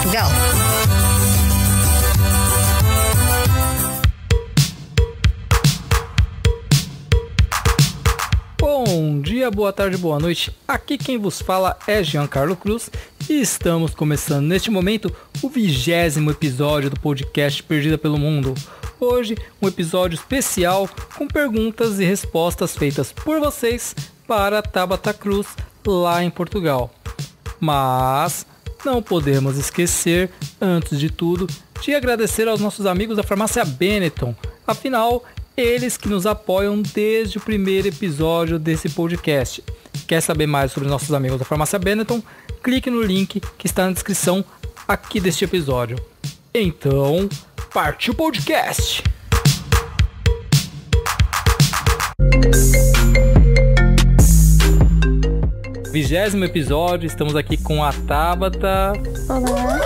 Portugal. Bom dia, boa tarde, boa noite. Aqui quem vos fala é Giancarlo Cruz e estamos começando neste momento o 20º episódio do podcast Perdida pelo Mundo. Hoje, um episódio especial com perguntas e respostas feitas por vocês para Tabata Cruz lá em Portugal. Mas não podemos esquecer, antes de tudo, de agradecer aos nossos amigos da farmácia Benetton. Afinal, eles que nos apoiam desde o primeiro episódio desse podcast. Quer saber mais sobre nossos amigos da farmácia Benetton? Clique no link que está na descrição aqui deste episódio. Então, partiu o podcast! 20º episódio, estamos aqui com a Tabata. Olá!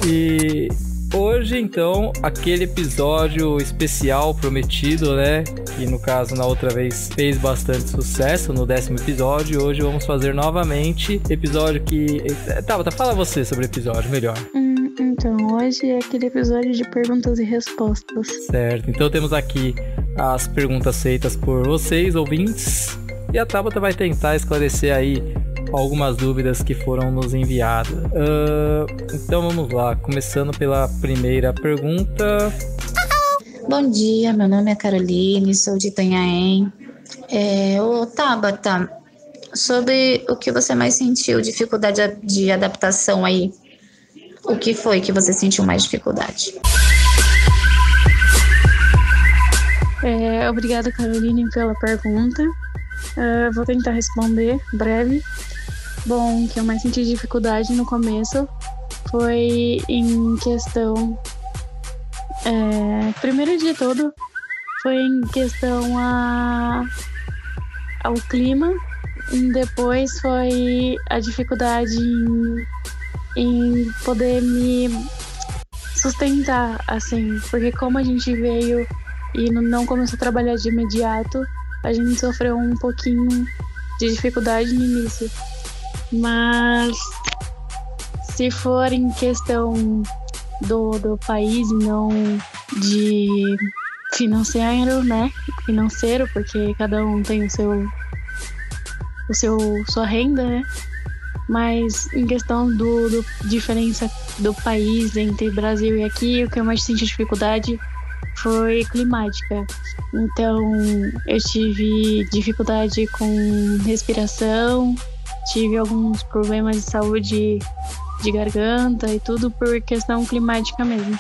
E hoje, então, aquele episódio especial prometido, né? Que no caso, na outra vez, fez bastante sucesso no 10º episódio. Hoje vamos fazer novamente episódio que... Tabata, fala você sobre o episódio, melhor. Então, hoje é aquele episódio de perguntas e respostas. Certo, então temos aqui as perguntas feitas por vocês, ouvintes. E a Tabata vai tentar esclarecer aí algumas dúvidas que foram nos enviadas. Então vamos lá, começando pela primeira pergunta. Bom dia, meu nome é Caroline, sou de Itanhaém. Ô Tabata, sobre o que você mais sentiu dificuldade de adaptação aí, o que foi que você sentiu mais dificuldade? Obrigada, Caroline, pela pergunta. Vou tentar responder breve. Bom, o que eu mais senti dificuldade no começo foi em questão... primeiro de tudo, foi em questão ao clima. E depois foi a dificuldade em poder me sustentar, assim. Porque como a gente veio e não começou a trabalhar de imediato, a gente sofreu um pouquinho de dificuldade no início. Mas se for em questão do país e não de financeiro, né? Financeiro, porque cada um tem sua renda, né? Mas em questão do diferença do país entre Brasil e aqui, o que eu mais senti dificuldade foi climática. Então eu tive dificuldade com respiração, tive alguns problemas de saúde de garganta e tudo por questão climática mesmo.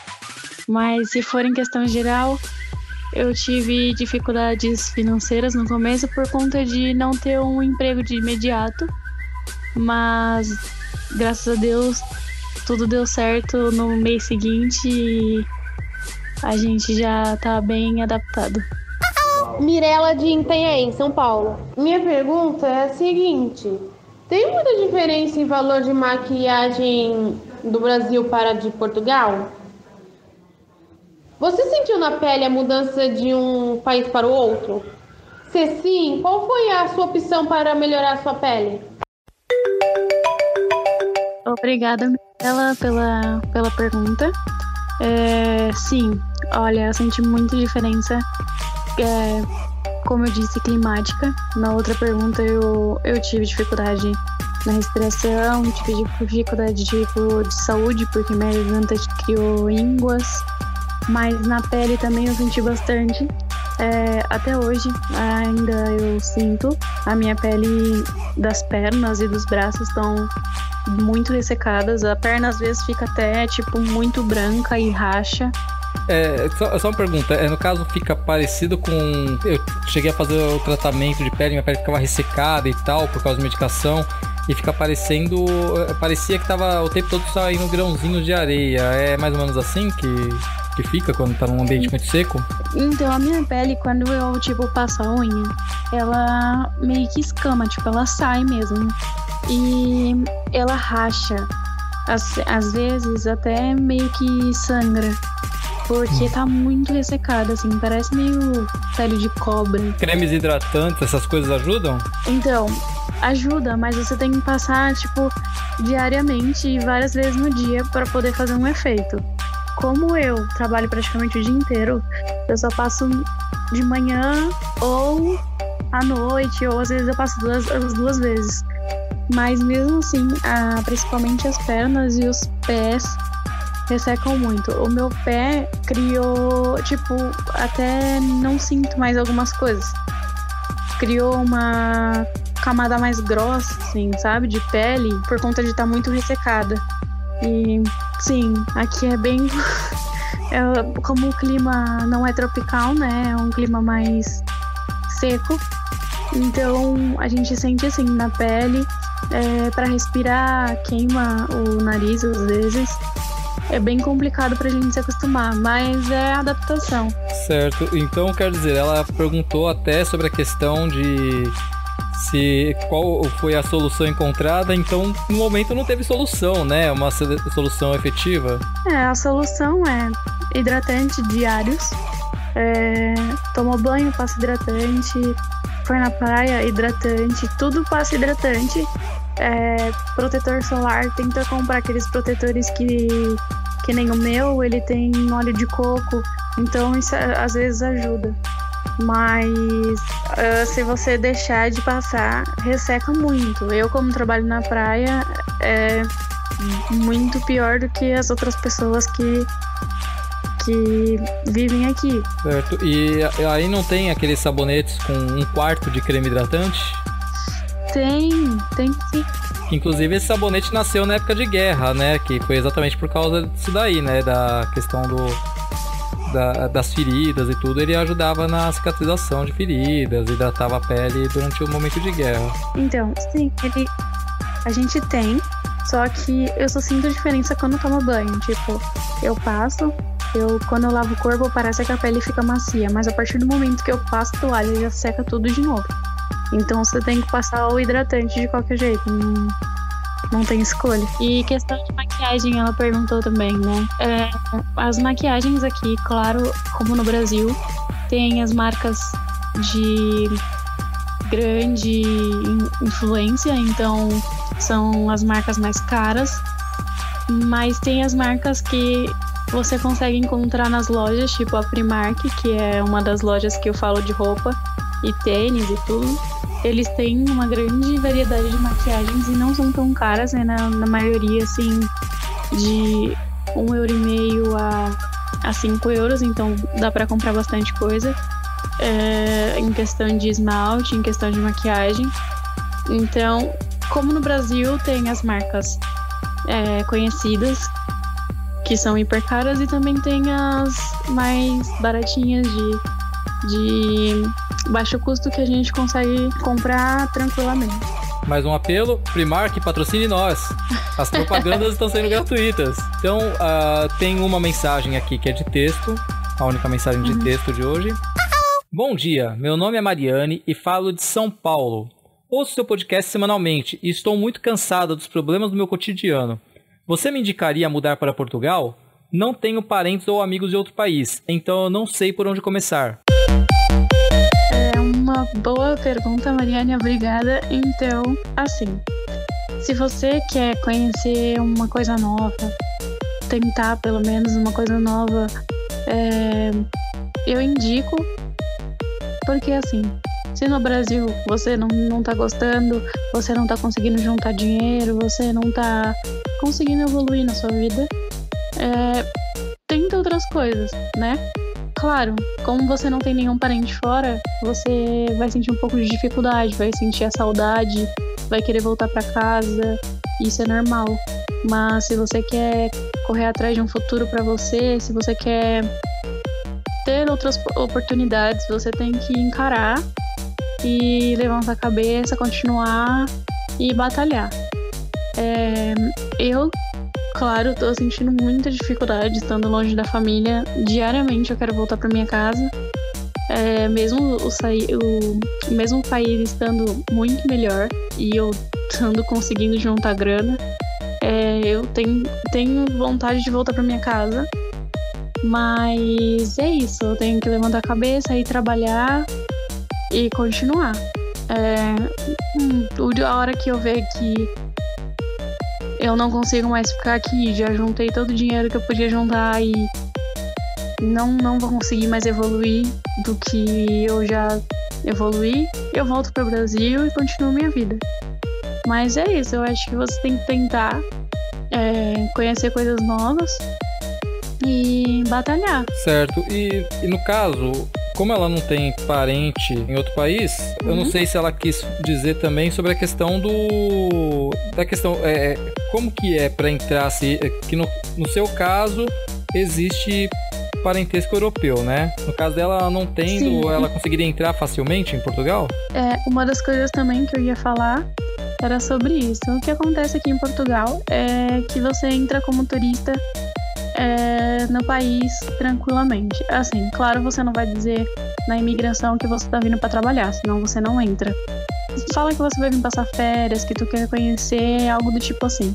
Mas se for em questão geral, eu tive dificuldades financeiras no começo por conta de não ter um emprego de imediato. Mas graças a Deus tudo deu certo no mês seguinte e a gente já tá bem adaptado. Mirela de Itanhaém, São Paulo. Minha pergunta é a seguinte: tem muita diferença em valor de maquiagem do Brasil para de Portugal? Você sentiu na pele a mudança de um país para o outro? Se sim, qual foi a sua opção para melhorar a sua pele? Obrigada, Mirela, pela pergunta. Sim, olha, eu senti muita diferença, como eu disse, climática. Na outra pergunta eu tive dificuldade na respiração, tive dificuldade de saúde, porque minha garganta criou ínguas. Mas na pele também eu senti bastante. Até hoje ainda eu sinto. A minha pele das pernas e dos braços estão muito ressecadas. A perna às vezes fica até muito branca e racha. Só uma pergunta, no caso fica parecido com... Eu cheguei a fazer o tratamento de pele, minha pele ficava ressecada e tal, por causa da medicação, e fica parecendo... Parecia que tava o tempo todo saindo grãozinhos de areia. É mais ou menos assim que fica quando tá num ambiente muito seco? Então, a minha pele, quando eu, passo a unha, ela meio que escama, ela sai mesmo. E ela racha. Às vezes, até meio que sangra. Porque tá muito ressecada, assim, parece meio pele de cobra. Cremes hidratantes, essas coisas ajudam? Então, ajuda, mas você tem que passar, tipo, diariamente e várias vezes no dia para poder fazer um efeito. Como eu trabalho praticamente o dia inteiro, eu só passo de manhã ou à noite, ou às vezes eu passo as duas vezes. Mas mesmo assim, principalmente as pernas e os pés ressecam muito. O meu pé criou, tipo, até não sinto mais algumas coisas. Criou uma camada mais grossa, assim, sabe? De pele, por conta de estar muito ressecada. E, sim, aqui é bem... como o clima não é tropical, né? É um clima mais seco. Então, a gente sente, assim, na pele. Para respirar, queima o nariz, às vezes. É bem complicado pra gente se acostumar, mas é adaptação. Certo, então quer dizer, ela perguntou até sobre a questão de qual foi a solução encontrada, então no momento não teve solução, né? Uma solução efetiva. A solução é hidratante diários, toma banho, passa hidratante, foi na praia, hidratante, tudo passa hidratante. Protetor solar, tenta comprar aqueles protetores que nem o meu, ele tem óleo de coco, então isso às vezes ajuda. Mas se você deixar de passar, resseca muito. Eu, como trabalho na praia, é muito pior do que as outras pessoas que vivem aqui. Certo, e aí não tem aqueles sabonetes com 1/4 de creme hidratante? Tem sim. Inclusive esse sabonete nasceu na época de guerra, né? Que foi exatamente por causa disso daí, né? Da questão das feridas e tudo. Ele ajudava na cicatrização de feridas, hidratava a pele durante o momento de guerra. Então, sim, a gente tem, só que eu só sinto diferença quando eu tomo banho. Tipo, eu passo, quando eu lavo o corpo parece que a pele fica macia, mas a partir do momento que eu passo toalha já seca tudo de novo. Então você tem que passar o hidratante de qualquer jeito, não tem escolha. E questão de maquiagem, ela perguntou também, né? As maquiagens aqui, claro, como no Brasil, tem as marcas de grande influência, então são as marcas mais caras, mas tem as marcas que você consegue encontrar nas lojas, tipo a Primark, que é uma das lojas que eu falo de roupa e tênis e tudo. Eles têm uma grande variedade de maquiagens e não são tão caras, né? Na maioria, assim, de €1,50 a €5, então dá pra comprar bastante coisa. Em questão de esmalte, em questão de maquiagem. Então, como no Brasil, tem as marcas conhecidas, que são hiper caras, e também tem as mais baratinhas de baixo custo que a gente consegue comprar tranquilamente. Mais um apelo, Primark, patrocine nós. As propagandas estão sendo gratuitas. Então, tem uma mensagem aqui que é de texto, a única mensagem de texto de hoje. Bom dia, meu nome é Mariane e falo de São Paulo. Ouço seu podcast semanalmente e estou muito cansada dos problemas do meu cotidiano. Você me indicaria mudar para Portugal? Não tenho parentes ou amigos de outro país, então eu não sei por onde começar. Uma boa pergunta, Mariane, obrigada. Então, assim, se você quer conhecer uma coisa nova, tentar pelo menos uma coisa nova, eu indico, porque assim, se no Brasil você não tá gostando, você não tá conseguindo juntar dinheiro, você não tá conseguindo evoluir na sua vida, tenta outras coisas, né? Claro, como você não tem nenhum parente fora, você vai sentir um pouco de dificuldade, vai sentir a saudade, vai querer voltar pra casa, isso é normal. Mas se você quer correr atrás de um futuro pra você, se você quer ter outras oportunidades, você tem que encarar e levantar a cabeça, continuar e batalhar. Eu, claro, tô sentindo muita dificuldade estando longe da família. Diariamente eu quero voltar pra minha casa. Mesmo mesmo o país estando muito melhor e eu estando conseguindo juntar grana, eu tenho vontade de voltar pra minha casa. Mas é isso, eu tenho que levantar a cabeça, ir trabalhar e continuar. A hora que eu ver que eu não consigo mais ficar aqui, já juntei todo o dinheiro que eu podia juntar e não vou conseguir mais evoluir do que eu já evoluí, eu volto pro Brasil e continuo minha vida. Mas é isso, eu acho que você tem que tentar conhecer coisas novas e batalhar. Certo, e no caso, como ela não tem parente em outro país, eu não sei se ela quis dizer também sobre a questão como que é para entrar, que no seu caso existe parentesco europeu, né? No caso dela, ela não tendo, Sim. ela conseguiria entrar facilmente em Portugal? Uma das coisas também que eu ia falar era sobre isso. O que acontece aqui em Portugal é que você entra como turista no país tranquilamente. Assim, claro, você não vai dizer na imigração que você tá vindo para trabalhar, senão você não entra. Fala que você vai vir passar férias, que tu quer conhecer, algo do tipo assim.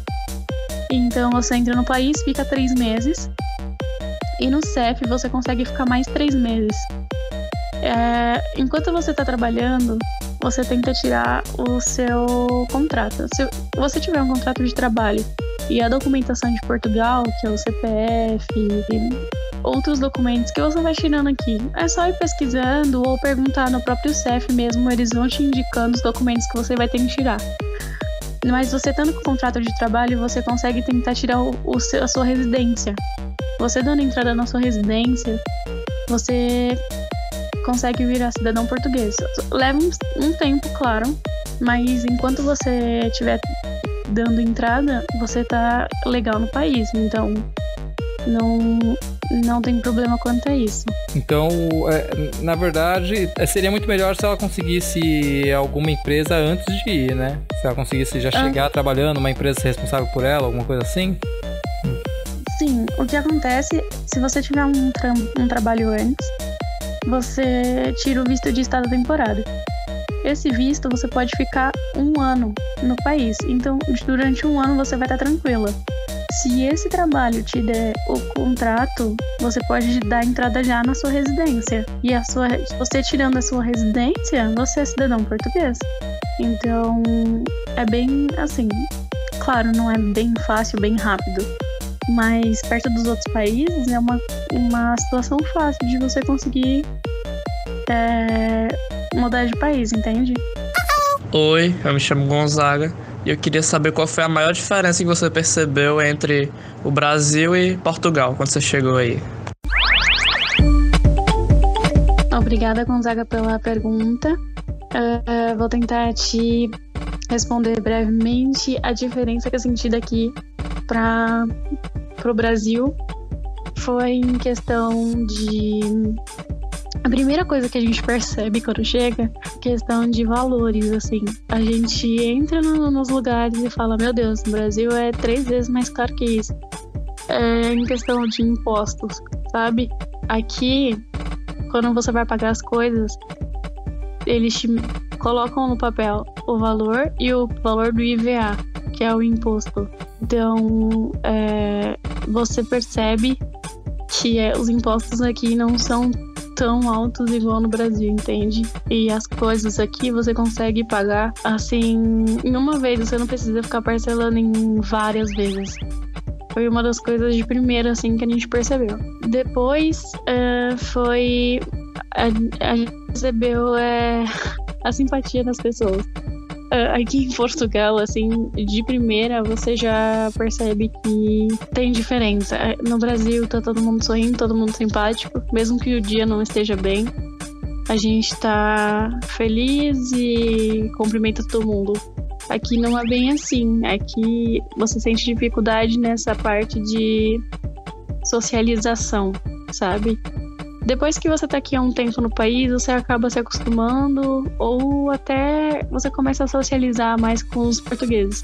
Então você entra no país, fica 3 meses e no CEF você consegue ficar mais 3 meses. Enquanto você tá trabalhando, você tenta tirar o seu contrato. Se você tiver um contrato de trabalho e a documentação de Portugal, que é o CPF e outros documentos que você vai tirando aqui, é só ir pesquisando ou perguntar no próprio CEF mesmo, eles vão te indicando os documentos que você vai ter que tirar. Mas você estando com contrato de trabalho, você consegue tentar tirar a sua residência. Você dando entrada na sua residência, você consegue virar cidadão português. Leva um tempo, claro, mas enquanto você estiver dando entrada, você tá legal no país, então não tem problema quanto a isso. Então, na verdade, seria muito melhor se ela conseguisse alguma empresa antes de ir, né? Se ela conseguisse já chegar trabalhando, uma empresa responsável por ela, alguma coisa assim? Sim, o que acontece, se você tiver um trabalho antes, você tira o visto de estado temporário. Esse visto você pode ficar 1 ano no país, então durante 1 ano você vai estar tranquila. Se esse trabalho te der o contrato, você pode dar entrada já na sua residência. E você tirando a sua residência, você é cidadão português. Então, é bem assim. Claro, não é bem fácil, bem rápido. Mas perto dos outros países é uma situação fácil de você conseguir mudar de país, entende? Oi, eu me chamo Gonzaga e eu queria saber qual foi a maior diferença que você percebeu entre o Brasil e Portugal quando você chegou aí. Obrigada, Gonzaga, pela pergunta. Vou tentar te responder brevemente. A diferença que eu senti daqui pro Brasil foi em questão de... A primeira coisa que a gente percebe quando chega é questão de valores, assim. A gente entra nos lugares e fala, meu Deus, no Brasil é 3 vezes mais caro que isso. Em questão de impostos, sabe? Aqui, quando você vai pagar as coisas, eles te colocam no papel o valor e o valor do IVA, que é o imposto. Então, você percebe que os impostos aqui não são tão altos igual no Brasil, entende? E as coisas aqui você consegue pagar assim em uma vez, você não precisa ficar parcelando em várias vezes. Foi uma das coisas de primeira assim que a gente percebeu. Depois foi a gente percebeu a simpatia das pessoas. Aqui em Portugal, assim, de primeira, você já percebe que tem diferença. No Brasil, tá todo mundo sorrindo, todo mundo simpático, mesmo que o dia não esteja bem. A gente tá feliz e cumprimenta todo mundo. Aqui não é bem assim. Aqui você sente dificuldade nessa parte de socialização, sabe? Depois que você tá aqui há um tempo no país, você acaba se acostumando ou até você começa a socializar mais com os portugueses.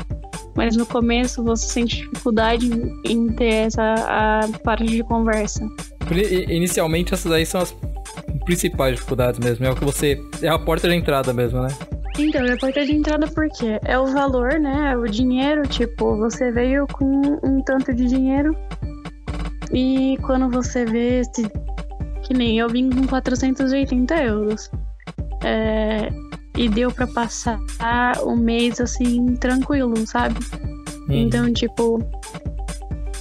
Mas no começo você sente dificuldade em ter a parte de conversa. Inicialmente essas aí são as principais dificuldades mesmo, é a porta de entrada mesmo, né? Então, é a porta de entrada porque é o valor, né? É o dinheiro, tipo, você veio com um tanto de dinheiro e quando você vê que nem eu vim com 480 euros. e deu pra passar um mês assim, tranquilo, sabe? Então, tipo,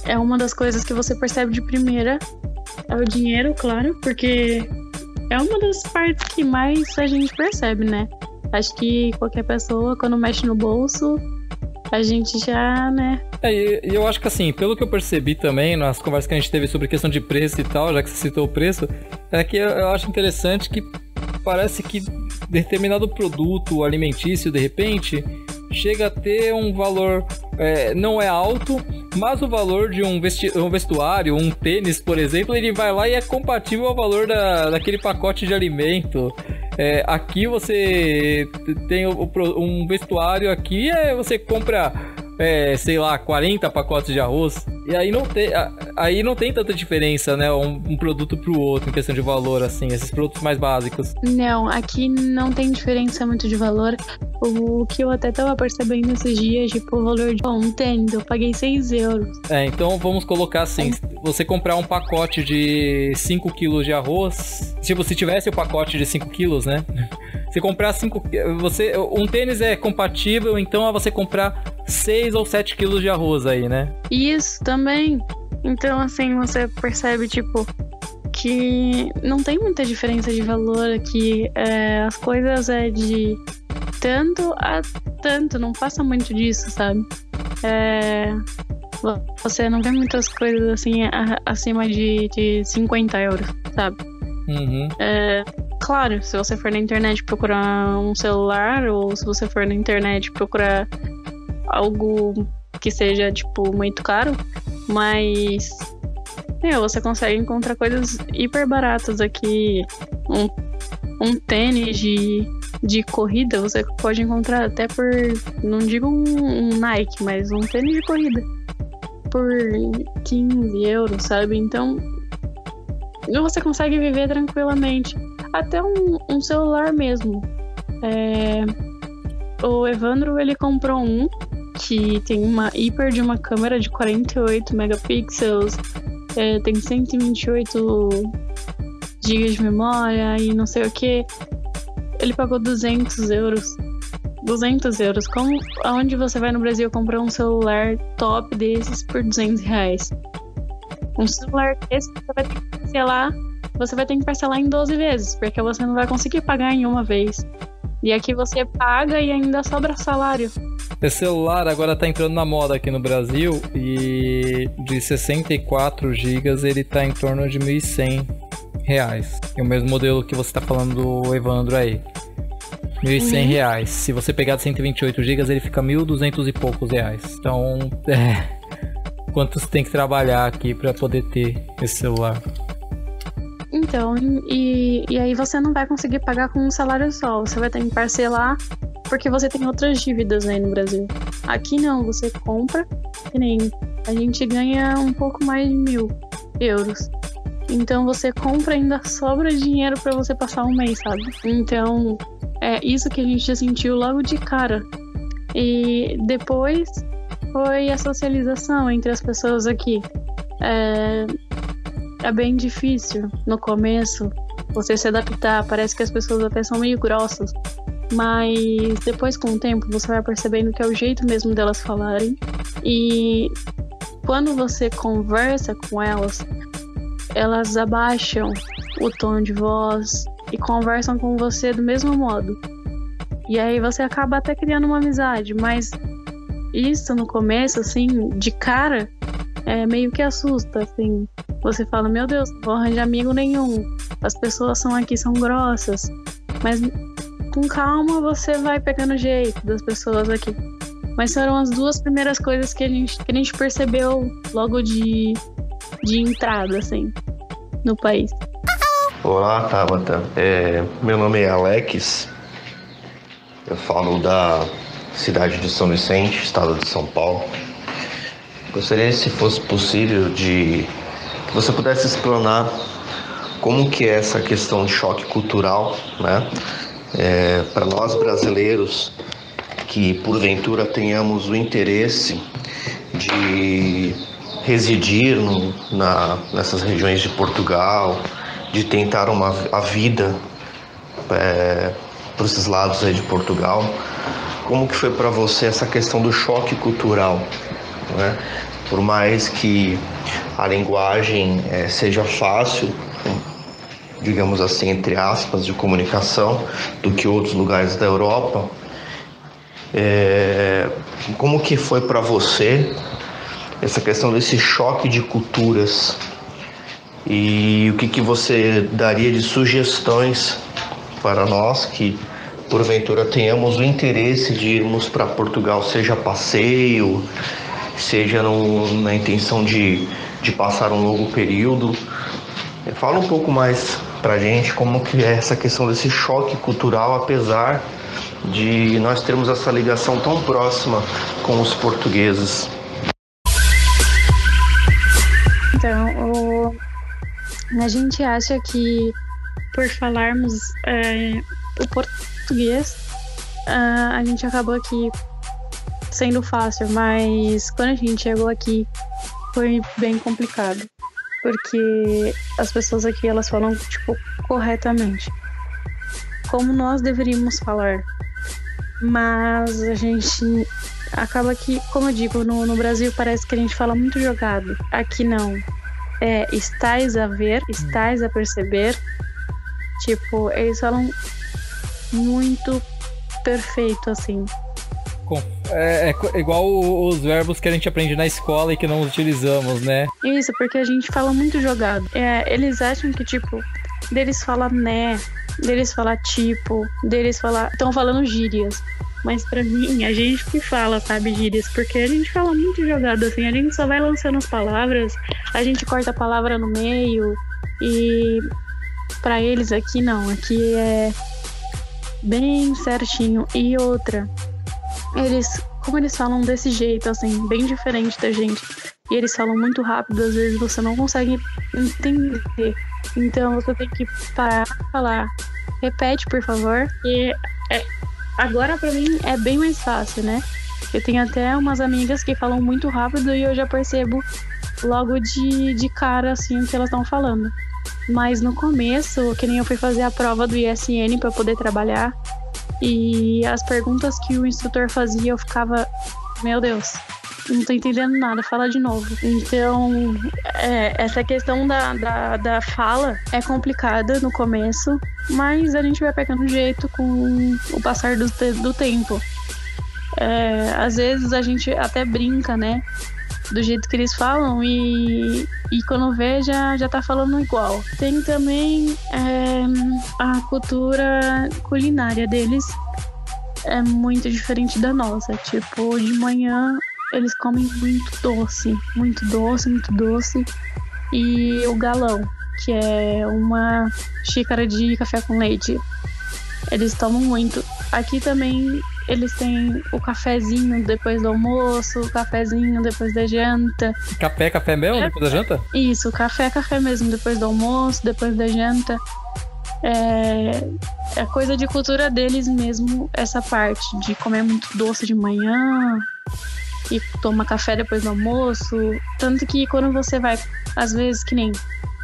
é uma das coisas que você percebe de primeira, é o dinheiro, claro, porque é uma das partes que mais a gente percebe, né? Acho que qualquer pessoa, quando mexe no bolso, a gente já, né? E eu acho que assim, pelo que eu percebi também nas conversas que a gente teve sobre questão de preço e tal, já que você citou o preço, é que eu acho interessante que parece que determinado produto alimentício, de repente, chega a ter um valor, não é alto, mas o valor de um vestuário, um tênis, por exemplo, ele vai lá e é compatível ao valor daquele pacote de alimento. Aqui você tem um vestuário aqui, você compra, sei lá, 40 pacotes de arroz. E aí não tem tanta diferença, né? Um produto pro outro em questão de valor, assim, esses produtos mais básicos. Não, aqui não tem diferença muito de valor. O que eu até tava percebendo esses dias, tipo, o valor de um tênis, eu paguei 6 euros. Então vamos colocar assim, você comprar um pacote de 5 quilos de arroz, tipo, se tivesse o pacote de 5 quilos, né? Se comprar um tênis é compatível, então, a você comprar 6 ou 7 quilos de arroz aí, né? Isso também. Então, assim, você percebe, tipo, que não tem muita diferença de valor aqui. As coisas de tanto a tanto, não passa muito disso, sabe? Você não vê muitas coisas assim acima de 50 euros, sabe? Uhum. Claro, se você for na internet procurar um celular, ou se você for na internet procurar algo que seja, tipo, muito caro, mas você consegue encontrar coisas hiper baratas aqui. Um tênis de corrida você pode encontrar até por, não digo um Nike, mas um tênis de corrida por 15 euros, sabe? Então você consegue viver tranquilamente. Até um celular mesmo. O Evandro, ele comprou um que tem uma de uma câmera de 48 megapixels, tem 128 GB de memória e não sei o que. Ele pagou 200 euros. 200 euros. Aonde você vai no Brasil comprar um celular top desses por 200 reais? Um celular desse você vai ter que parcelar em 12 vezes, porque você não vai conseguir pagar em uma vez. E aqui você paga e ainda sobra salário. Esse celular agora tá entrando na moda aqui no Brasil, e de 64 GB ele tá em torno de R$1.100. E o mesmo modelo que você tá falando do Evandro aí. R$1.100. Se você pegar de 128 GB, ele fica 1.200 e poucos reais. Então, quanto você tem que trabalhar aqui pra poder ter esse celular? Então, e aí você não vai conseguir pagar com um salário só. Você vai ter que parcelar, porque você tem outras dívidas aí no Brasil. Aqui não, você compra, que nem a gente ganha um pouco mais de 1.000 euros. Então você compra e ainda sobra dinheiro pra você passar um mês, sabe? Então, é isso que a gente já sentiu logo de cara. E depois foi a socialização entre as pessoas aqui. É bem difícil no começo você se adaptar. Parece que as pessoas até são meio grossas. Mas depois, com o tempo, você vai percebendo que é o jeito mesmo delas falarem. E quando você conversa com elas, elas abaixam o tom de voz e conversam com você do mesmo modo. E aí você acaba até criando uma amizade. Mas isso no começo, assim, de cara, meio que assusta, assim. Você fala, meu Deus, não vou arranjar amigo nenhum. As pessoas são grossas. Mas com calma você vai pegando jeito das pessoas aqui. Mas foram as duas primeiras coisas que a gente percebeu logo de entrada, assim, no país. Olá, Tabata. Meu nome é Alex. Eu falo da cidade de São Vicente, estado de São Paulo. Gostaria, se fosse possível, que você pudesse explanar como que é essa questão de choque cultural, né? Para nós brasileiros que porventura tenhamos o interesse de residir nessas regiões de Portugal, de tentar a vida por esses lados aí de Portugal. Como que foi para você essa questão do choque cultural, né? Por mais que a linguagem seja fácil, digamos assim, entre aspas, de comunicação, do que outros lugares da Europa, como que foi para você essa questão desse choque de culturas? E o que você daria de sugestões para nós que, porventura, tenhamos o interesse de irmos para Portugal, seja a passeio, seja na intenção de passar um longo período? Fala um pouco mais pra gente como que é essa questão desse choque cultural, apesar de nós termos essa ligação tão próxima com os portugueses. Então, a gente acha que por falarmos o português, a gente acabou aqui sendo fácil, mas quando a gente chegou aqui foi bem complicado, porque as pessoas aqui, elas falam, tipo, corretamente, como nós deveríamos falar, mas a gente acaba que, como eu digo, no Brasil parece que a gente fala muito jogado, aqui não, estás a ver, estás a perceber, tipo, eles falam muito perfeito, assim. É igual os verbos que a gente aprende na escola e que não utilizamos, né? Isso, porque a gente fala muito jogado. Eles acham que, tipo, deles falar né, deles falar tipo, deles falar... Estão falando gírias. Mas pra mim, a gente que fala, sabe, gírias, porque a gente fala muito jogado, assim, a gente só vai lançando as palavras, a gente corta a palavra no meio, e pra eles aqui não, aqui é bem certinho. E outra, como eles falam desse jeito, assim, bem diferente da gente, e eles falam muito rápido, às vezes você não consegue entender, então você tem que parar pra falar, repete, por favor, e agora pra mim é bem mais fácil, né? Eu tenho até umas amigas que falam muito rápido e eu já percebo logo de cara, assim, o que elas estão falando. Mas no começo, que nem eu fui fazer a prova do ISN pra poder trabalhar, e as perguntas que o instrutor fazia, eu ficava, meu Deus, não tô entendendo nada, fala de novo. Então, essa questão da fala é complicada no começo, mas a gente vai pegando jeito com o passar do tempo. Às vezes a gente até brinca, né, do jeito que eles falam, e quando vê já tá falando igual. Tem também a cultura culinária deles, é muito diferente da nossa. Tipo, de manhã eles comem muito doce, muito doce, muito doce. E o galão, que é uma xícara de café com leite, eles tomam muito. Aqui também eles têm o cafezinho depois do almoço, o cafezinho depois da janta. Café mesmo, depois da janta? Isso, café mesmo, depois do almoço, depois da janta. É coisa de cultura deles mesmo, essa parte de comer muito doce de manhã e tomar café depois do almoço. Tanto que quando você vai, às vezes, que nem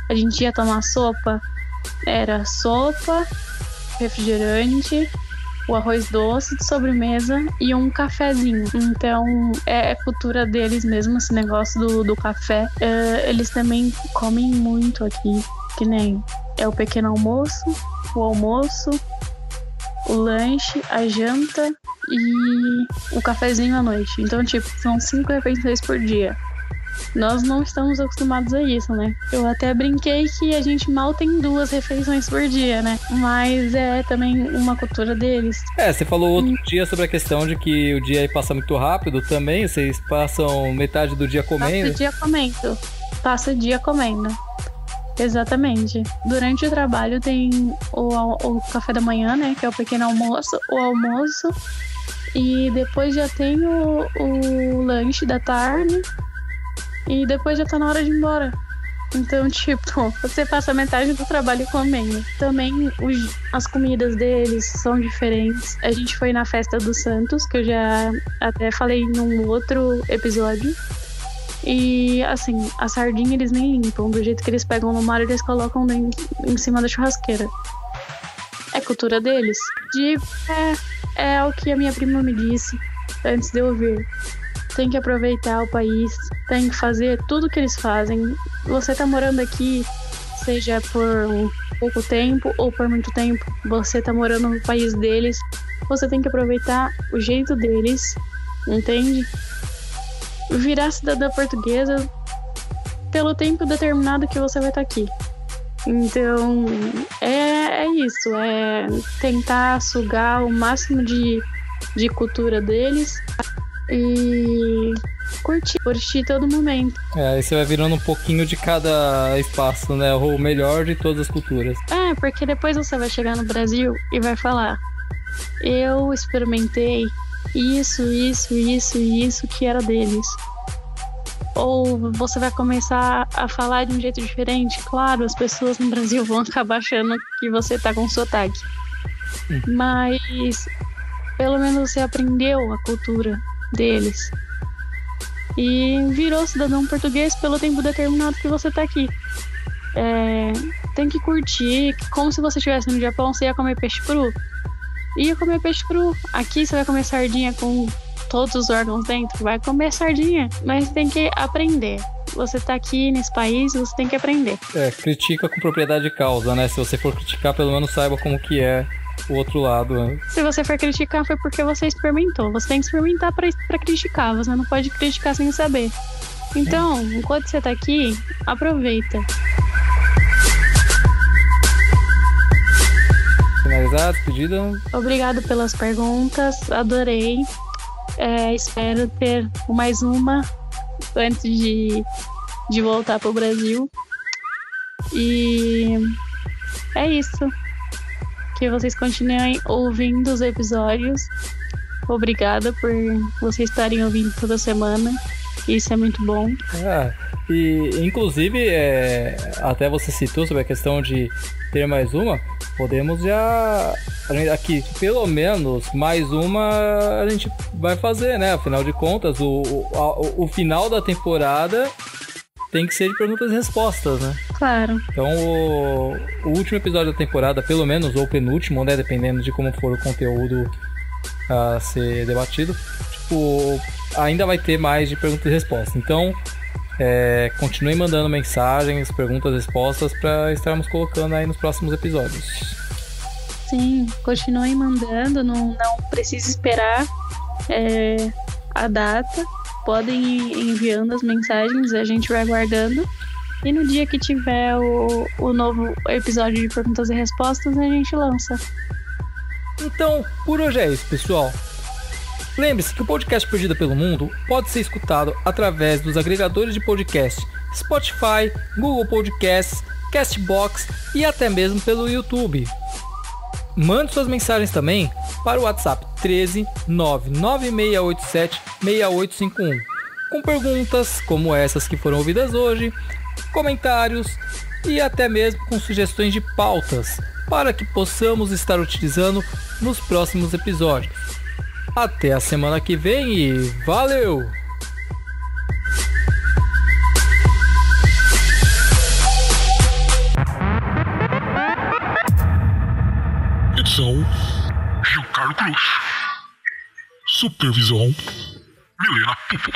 a gente ia tomar sopa, era sopa, refrigerante, o arroz doce de sobremesa e um cafezinho. Então é cultura deles mesmo esse negócio do café. Eles também comem muito aqui, que nem o pequeno almoço, o almoço, o lanche, a janta e o cafezinho à noite. Então, tipo, são 5 refeições por dia. Nós não estamos acostumados a isso, né? Eu até brinquei que a gente mal tem 2 refeições por dia, né? Mas é também uma cultura deles. Você falou outro dia sobre a questão de que o dia aí passa muito rápido também. Vocês passam metade do dia comendo. Passa o dia comendo. Exatamente. Durante o trabalho tem o café da manhã, né? Que é o pequeno almoço, o almoço. E depois já tem o lanche da tarde. E depois já tá na hora de ir embora. Então, tipo, você passa metade do trabalho comendo. Também as comidas deles são diferentes. A gente foi na festa dos Santos, que eu já até falei num outro episódio. E, assim, a sardinha eles nem limpam. Do jeito que eles pegam no mar, eles colocam em cima da churrasqueira. cultura deles? Digo, é o que a minha prima me disse antes de eu vir. Tem que aproveitar o país, tem que fazer tudo que eles fazem. Você tá morando aqui, seja por um pouco tempo ou por muito tempo, você tá morando no país deles, você tem que aproveitar o jeito deles, entende? Virar cidadã portuguesa pelo tempo determinado que você vai estar aqui. Então, é isso, é tentar sugar o máximo de cultura deles e curtir todo momento. Aí você vai virando um pouquinho de cada espaço, né? O melhor de todas as culturas. Porque depois você vai chegar no Brasil e vai falar: eu experimentei isso que era deles. Ou você vai começar a falar de um jeito diferente. Claro, as pessoas no Brasil vão acabar achando que você tá com sotaque. Mas pelo menos você aprendeu a cultura deles e virou cidadão português pelo tempo determinado que você tá aqui. Tem que curtir, como se você estivesse no Japão. Você ia comer peixe cru? Ia comer peixe cru. Aqui você vai comer sardinha com todos os órgãos dentro? Vai comer sardinha, mas tem que aprender. Você tá aqui nesse país, você tem que aprender. Critica com propriedade de causa, né? Se você for criticar, pelo menos saiba como que é o outro lado, né? Se você for criticar, foi porque você experimentou. Você tem que experimentar pra criticar. Você não pode criticar sem saber. Então, enquanto você tá aqui, aproveita. Finalizado, despedida. Obrigado pelas perguntas, adorei. Espero ter mais uma antes de voltar pro Brasil. E é isso. Que vocês continuem ouvindo os episódios. Obrigada por vocês estarem ouvindo toda semana. Isso é muito bom. E inclusive, até você citou sobre a questão de ter mais uma. Podemos já aqui, pelo menos mais uma a gente vai fazer, né? Afinal de contas, o final da temporada tem que ser de perguntas e respostas, né? Claro. Então o último episódio da temporada, pelo menos, ou o penúltimo, né? Dependendo de como for o conteúdo a ser debatido, ainda vai ter mais de perguntas e respostas. Então continuem mandando mensagens, perguntas e respostas para estarmos colocando aí nos próximos episódios. Sim, continuem mandando, não precisa esperar a data. Podem ir enviando as mensagens, a gente vai guardando. E no dia que tiver o novo episódio de perguntas e respostas, a gente lança. Então, por hoje é isso, pessoal. Lembre-se que o podcast Perdida pelo Mundo pode ser escutado através dos agregadores de podcast Spotify, Google Podcasts, Castbox e até mesmo pelo YouTube. Mande suas mensagens também para o WhatsApp 13 99687 6851, com perguntas como essas que foram ouvidas hoje, comentários e até mesmo com sugestões de pautas para que possamos estar utilizando nos próximos episódios. Até a semana que vem e valeu! Edição Giancarlo Cruz. Supervisão Milena Pupo.